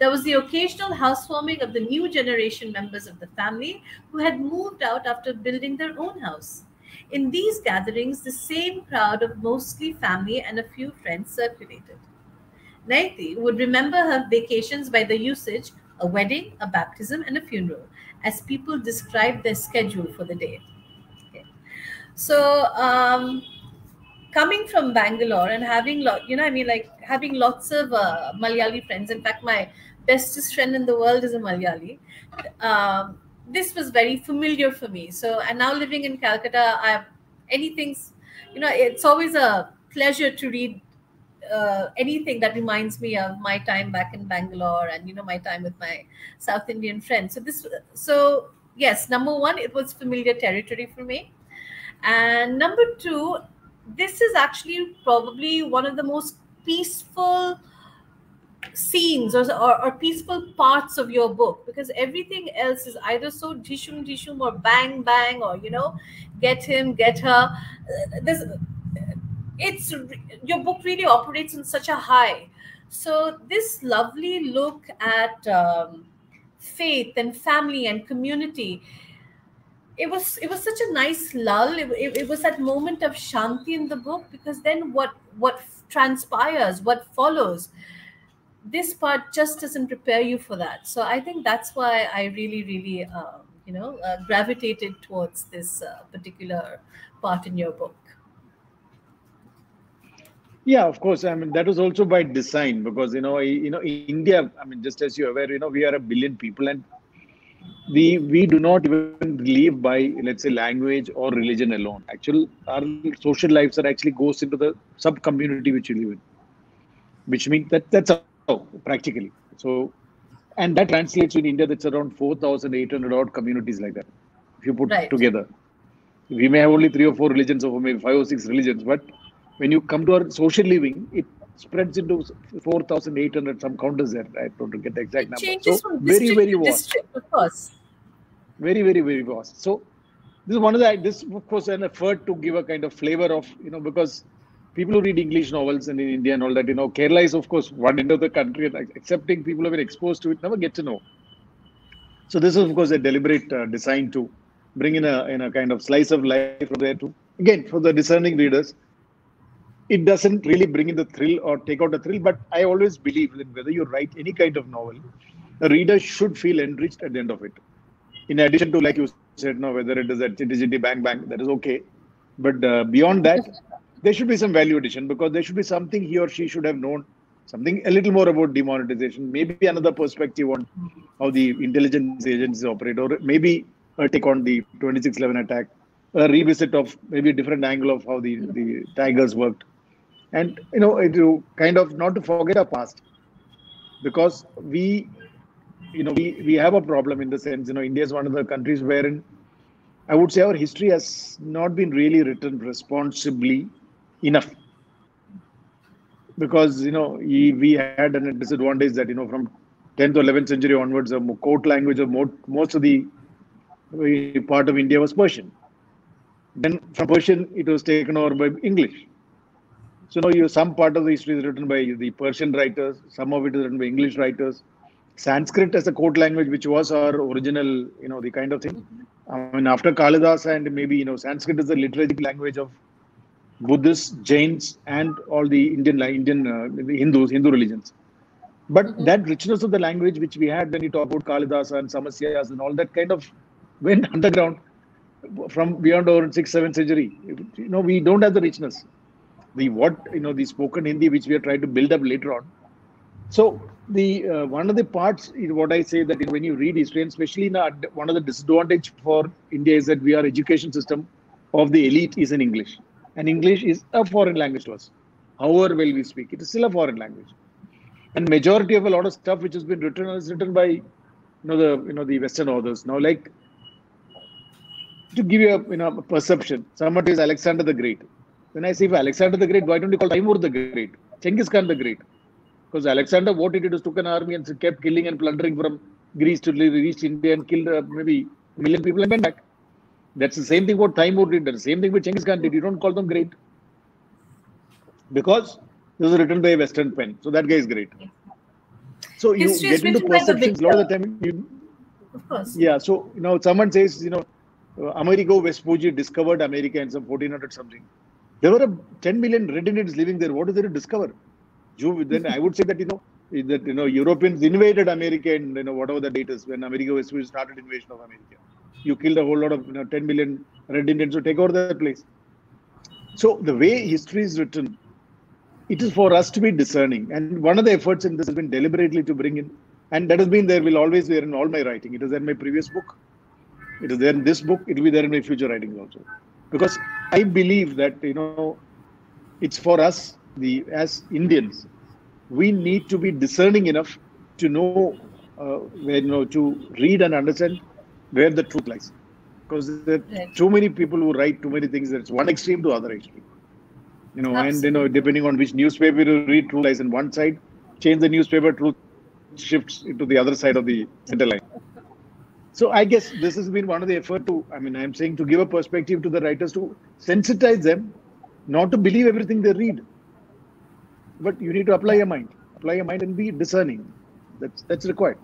There was the occasional housewarming of the new generation members of the family who had moved out after building their own house. In these gatherings, the same crowd of mostly family and a few friends circulated. Naithy would remember her vacations by the usage a wedding, a baptism, and a funeral, as people described their schedule for the day. Okay. So, coming from Bangalore and having, having lots of Malayali friends. In fact, my bestest friend in the world is a Malayali. This was very familiar for me. So, and now living in Calcutta, it's always a pleasure to read anything that reminds me of my time back in Bangalore and my time with my South Indian friends. So yes, number one, it was familiar territory for me, and number two, this is actually probably one of the most peaceful scenes or peaceful parts of your book, because everything else is either so dishum or bang bang or get him, get her. There's it's Your book really operates on such a high. So this lovely look at faith and family and community, it was such a nice lull. It was that moment of shanti in the book, because then what transpires, what follows, this part just doesn't prepare you for that. So I think that's why I really gravitated towards this particular part in your book. Yeah, of course. I mean, that was also by design because India. I mean, just as you're aware, we are a billion people, and we do not even live by, let's say, language or religion alone. Actually, our social lives are actually goes into the sub community which we live in, which means that's how practically. So, and that translates in India. That's around 4,800 odd communities like that. If you put Right. together, we may have only 3 or 4 religions, or maybe 5 or 6 religions, but when you come to our social living, it spreads into 4,800, some counters there. I don't get the exact It number. changes So from very, district very to vast. district, of course. Very, very, very vast. So this is this of course an effort to give a kind of flavor of, because people who read English novels and in India and all that, Kerala is of course one end of the country, and accepting people who have been exposed to it never get to know. So this is of course a deliberate design to bring in a kind of slice of life from there to, again, for the discerning readers. It doesn't really bring in the thrill or take out the thrill, but I always believe that whether you write any kind of novel, the reader should feel enriched at the end of it. In addition to, like you said, whether it is a chitty chitty bang bang, that is okay. But beyond that, there should be some value addition, because there should be something he or she should have known, something a little more about demonetization, maybe another perspective on how the intelligence agencies operate, or maybe a take on the 26/11 attack, a revisit of maybe a different angle of how the Tigers worked. And, to kind of not to forget our past, because we have a problem in the sense, India is one of the countries wherein I would say our history has not been really written responsibly enough. Because, we had a disadvantage that, from 10th or 11th century onwards, the court language of most of the part of India was Persian. Then from Persian, it was taken over by English. So now some part of the history is written by the Persian writers, some of it is written by English writers. Sanskrit as a court language, which was our original, the kind of thing. I mean, after Kalidas and maybe, Sanskrit is the literature language of Buddhists, Jains, and all the the Hindu religions. But that richness of the language which we had when we talk about Kalidasa and Samasyas and all that kind of went underground from beyond our 6th, 7th century. We don't have the richness. The spoken Hindi which we are trying to build up later on. So the one of the parts is what I say that when you read history, and especially one of the disadvantage for India is that our education system of the elite is in English, and English is a foreign language to us. However well we speak, it is still a foreign language, and majority of a lot of stuff which has been written is written by the Western authors. Now, like to give you a perception, someone is Alexander the Great. When I say for Alexander the Great, why don't you call Timur the Great, Genghis Khan the Great? Because Alexander, what he did was took an army and kept killing and plundering from Greece to reach India and killed maybe 1 million people and went back. That's the same thing what Timur did. That's the same thing what Genghis Khan did. You don't call them great. Because this is written by a Western pen. So that guy is great. So you get into perceptions a lot of the time. Of course. Yeah. So, someone says, Amerigo Vespucci discovered America in some 1400 something. There were 10 million red Indians living there. What is there to discover? Then I would say that, Europeans invaded America in, whatever the date is, when Amerigo Vespucci started invasion of America. You killed a whole lot of 10 million red Indians to take over that place. So the way history is written, it is for us to be discerning. And one of the efforts in this has been deliberately to bring in, and that has been there, will always be there in all my writing. It is there in my previous book. It is there in this book. It will be there in my future writings also. Because I believe that, it's for us, as Indians, we need to be discerning enough to know, to read and understand where the truth lies. Because there are too many people who write too many things. It's one extreme to other extreme. And depending on which newspaper you read, truth lies on one side. Change the newspaper, truth shifts into the other side of the center line. So I guess this has been one of the effort I'm saying to give a perspective to the writers, to sensitize them, not to believe everything they read. But you need to apply your mind and be discerning. That's required.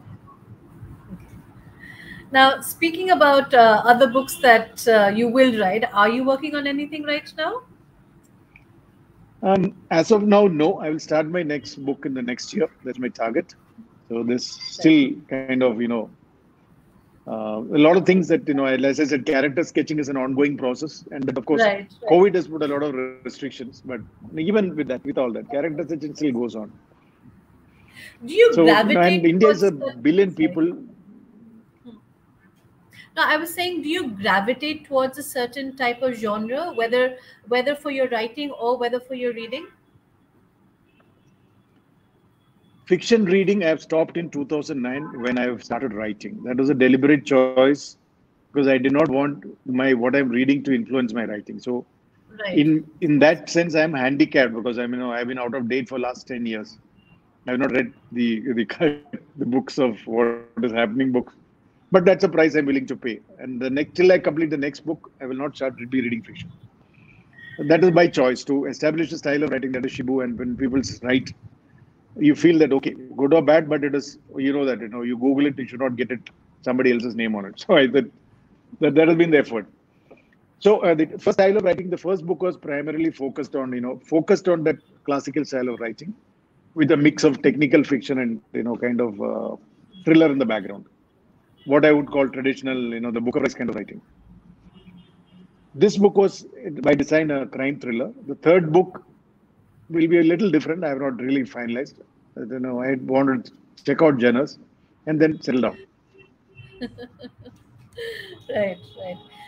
Now, speaking about other books that you will write, are you working on anything right now? As of now, no. I will start my next book in the next year. That's my target. So there's still kind of, a lot of things that, as I said, character sketching is an ongoing process. And that, of course, COVID has put a lot of restrictions. But even with all that, character sketching still goes on. Do you gravitate and India is a billion people. No, I was saying, do you gravitate towards a certain type of genre, whether for your writing or whether for your reading? Fiction reading, I have stopped in 2009 when I started writing. That was a deliberate choice because I did not want what I'm reading to influence my writing. So, in that sense, I'm handicapped because I've been out of date for the last 10 years. I've not read the books of what is happening books. But that's a price I'm willing to pay. And till I complete the next book, I will not be reading fiction. That is by choice, to establish a style of writing that is Shibu. And when people write, you feel that, okay, good or bad, but it is, you Google it, you should not get somebody else's name on it. So that has been the effort. So the first style of writing, the first book was primarily focused on that classical style of writing with a mix of technical fiction and, kind of thriller in the background. What I would call traditional, the book of rice kind of writing. This book was, by design, a crime thriller. The third book will be a little different. I have not really finalized. I wanted to check out genres and then settle down. Right.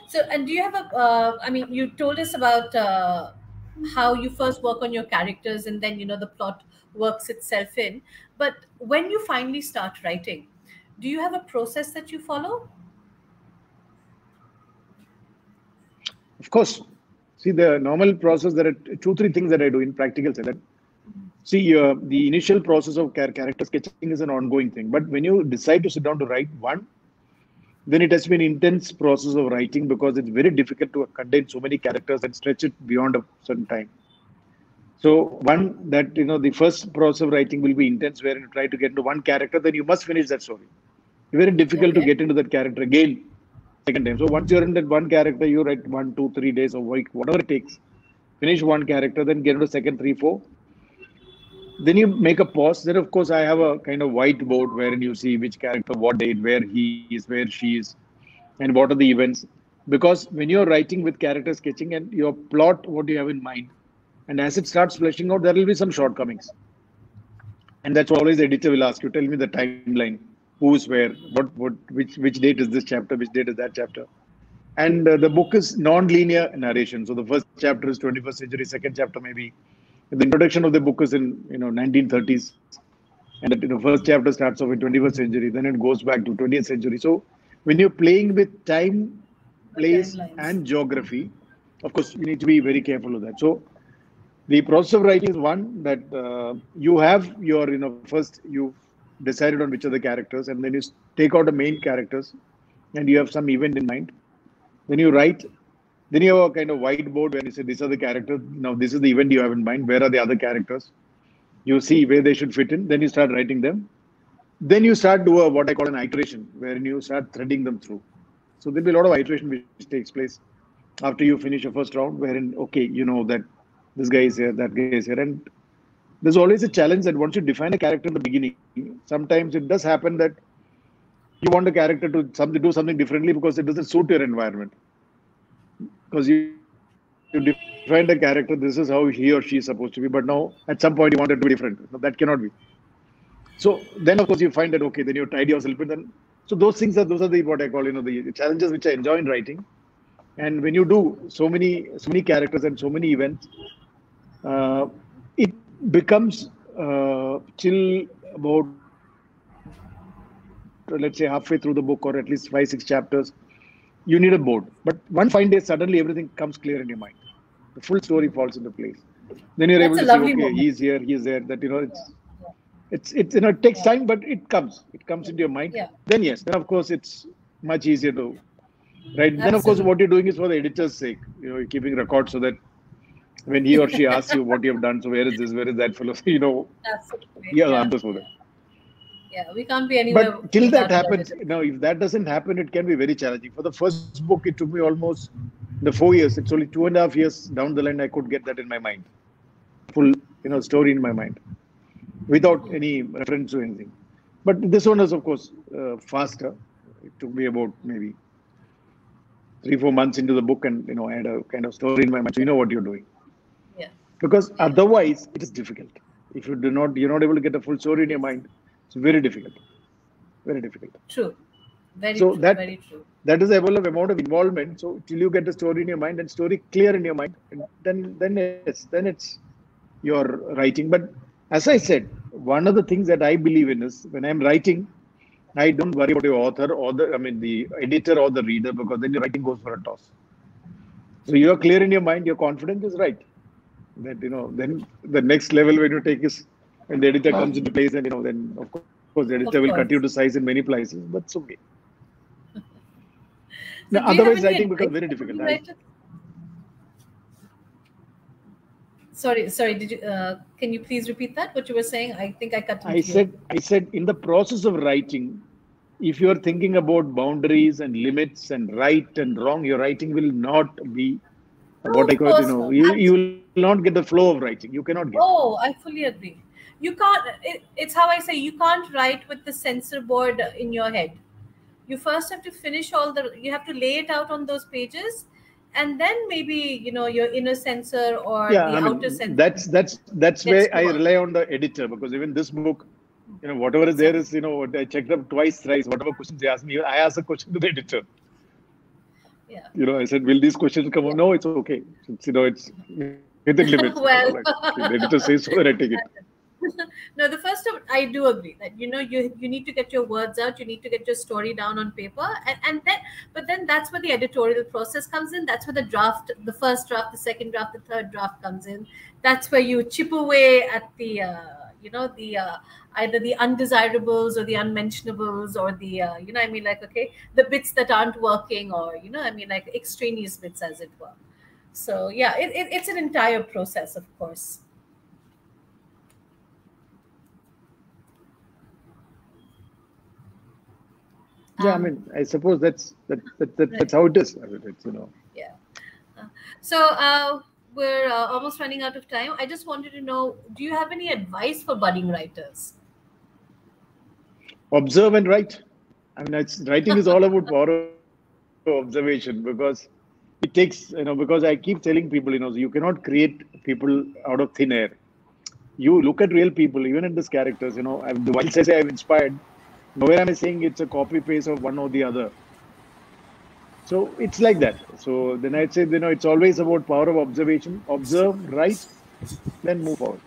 So, and do you have you told us about how you first work on your characters and then, the plot works itself in. But when you finally start writing, do you have a process that you follow? Of course. See, the normal process, there are 2-3 things that I do in practical sense. See, the initial process of character sketching is an ongoing thing. But when you decide to sit down to write one, then it has been an intense process of writing because it's very difficult to contain so many characters and stretch it beyond a certain time. So one that the first process of writing will be intense, where you try to get into one character, then you must finish that story. Very difficult to Okay. get into that character again second time. So once you're in that one character, you write 1, 2, 3 days, a week, whatever it takes. Finish one character, then get into second, three, four. Then you make a pause. Then of course I have a kind of whiteboard wherein you see which character, what date, where he is, where she is, and what are the events. Because when you're writing with character sketching and your plot, what you have in mind, and as it starts fleshing out, there will be some shortcomings. And that's always the editor will ask you, tell me the timeline, who's where, which date is this chapter, which date is that chapter. And the book is non-linear narration. So the first chapter is 21st century, second chapter maybe. The introduction of the book is in 1930s, and that first chapter starts off in 21st century, then it goes back to 20th century. So when you're playing with time, The place, timelines. and geography, of course you need to be very careful of that. So the process of writing is one that you have your first you've decided on which are the characters, and then you take out the main characters, and you have some event in mind. Then you write. Then you have a kind of whiteboard where you say these are the characters. Now this is the event you have in mind. Where are the other characters? You see where they should fit in. Then you start writing them. Then you start do what I call an iteration, wherein you start threading them through. So there'll be a lot of iteration which takes place after you finish your first round, wherein okay, you know that this guy is here, that guy is here, and there's always a challenge that once you define a character in the beginning, sometimes it does happen that you want a character to do something differently because it doesn't suit your environment. Because you defined a character, this is how he or she is supposed to be, but now at some point you want it to be different. No, that cannot be. So then, of course, you find that okay, then you tidy yourself, and then so those are the what I call the challenges which I enjoy in writing. And when you do so many characters and so many events, it becomes till about let's say halfway through the book, or at least 5, 6 chapters, you need a board. But one fine day, suddenly everything comes clear in your mind. The full story falls into place. Then you're able to say, That's a okay, lovely he's moment. here, he's there. That Yeah. Yeah. it takes time, Yeah. but it comes into your mind. Yeah. Then yes, then of course it's much easier to write. Then of course Absolutely. what you're doing is for the editor's sake. You're keeping records so that when he or she asks you what you have done, so where is this, where is that fellow, Absolutely. he has Yeah. answers for that. Yeah. We can't be anywhere But till that without an happens, editor. if that doesn't happen, it can be very challenging. For the first book, it took me almost the 4 years. It's only 2.5 years down the line I could get that in my mind, full story in my mind, without any reference to anything. But this one is, of course, faster. It took me about maybe 3, 4 months into the book, and I had a kind of story in my mind, so you know what you're doing. Yeah. Because Yeah. otherwise, it is difficult. If you're not able to get a full story in your mind. It's very difficult. Very difficult. True. Very So true. that Very true. that is a level of amount of involvement. So till you get the story in your mind and story clear in your mind, and then yes, then it's your writing. But as I said, one of the things that I believe in is when I'm writing, I don't worry about the author or the editor or the reader, because then your writing goes for a toss. So you're clear in your mind, your confidence is right. That then the next level when you take is when the editor comes into place, and then of course the editor will cut Of you to course. size in many places, but it's okay. Now, So, do you have otherwise any writing becomes advice very for difficult. new writers? Sorry. Did you? Can you please repeat that? What you were saying? I think I cut I into you. said in the process of writing, if you are thinking about boundaries and limits and right and wrong, your writing will not be No, what I of call it. course not. You will not get the flow of writing. You cannot get. Oh, I fully agree. You can't. It's how I say. You can't write with the censor board in your head. You first have to finish all the. You have to lay it out on those pages, and then maybe your inner censor or Yeah, the I outer mean censor that's gets where to I work. rely on the editor, because even this book, whatever is there Exactly. is what I checked up twice, thrice. Whatever questions they asked me, I asked a question to the editor. Yeah. I said, will these questions come on? Yeah. No, it's okay. It's within limits. Like, Well. okay, the editor says so, that I take it. No, the first of I do agree that you need to get your words out, you need to get your story down on paper, and then but then that's where the editorial process comes in. That's where the first draft, the second draft, the third draft comes in. That's where you chip away at the the either the undesirables or the unmentionables, or the like, okay, the bits that aren't working, or like extraneous bits, as it were. So yeah, it's an entire process, of course. Yeah, I mean, I suppose that's how it is. I mean, it's, Yeah. Uh, so we're almost running out of time. I just wanted to know, do you have any advice for budding writers? observe and write. I mean, writing is all about power of observation, because it takes, because I keep telling people, you cannot create people out of thin air. You look at real people, even in these characters, while I say I'm inspired, nowhere am I saying it's a copy paste of one or the other. So it's like that. So then I'd say, it's always about power of observation. Observe, write, then move forward.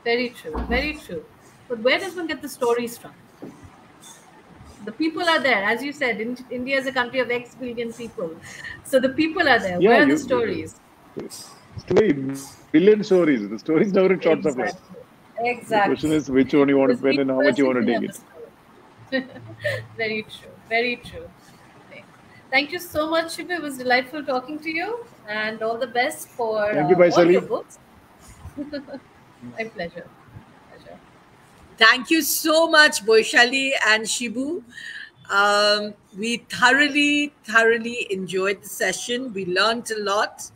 Very true. Very true. But where does one get the stories from? The people are there, as you said. India is a country of X billion people, so the people are there. Yeah, Where are the stories? story, million stories. The stories never in short supply. Exactly. The question Exactly. is which one you want to Because pen each and how much you person want to can take have a it. story. Very true. Very true. Okay. Thank you so much, Shibu. It was delightful talking to you, and all the best for Thank you, all your Baisali. books. My pleasure. Pleasure. Thank you so much, Boishali and Shibu. We thoroughly enjoyed the session. We learned a lot.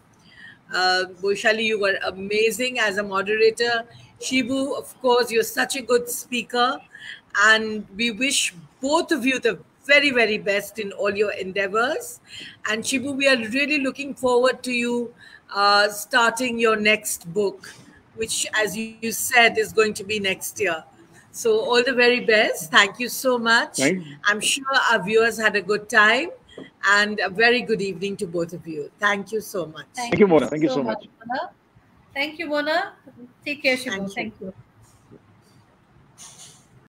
Boishali, you were amazing as a moderator. Shibu, of course, you're such a good speaker. And we wish both of you the very best in all your endeavors. And Shibu, we are really looking forward to you starting your next book, which, as you said, is going to be next year. So, all the very best. Thank you so much. Thank, I'm sure our viewers had a good time, and a very good evening to both of you. Thank you so much. Thank thank you, you Mona. Thank you so so much, much. Mona. Thank you, Mona. Take care, Shibu. Thank you. Thank you.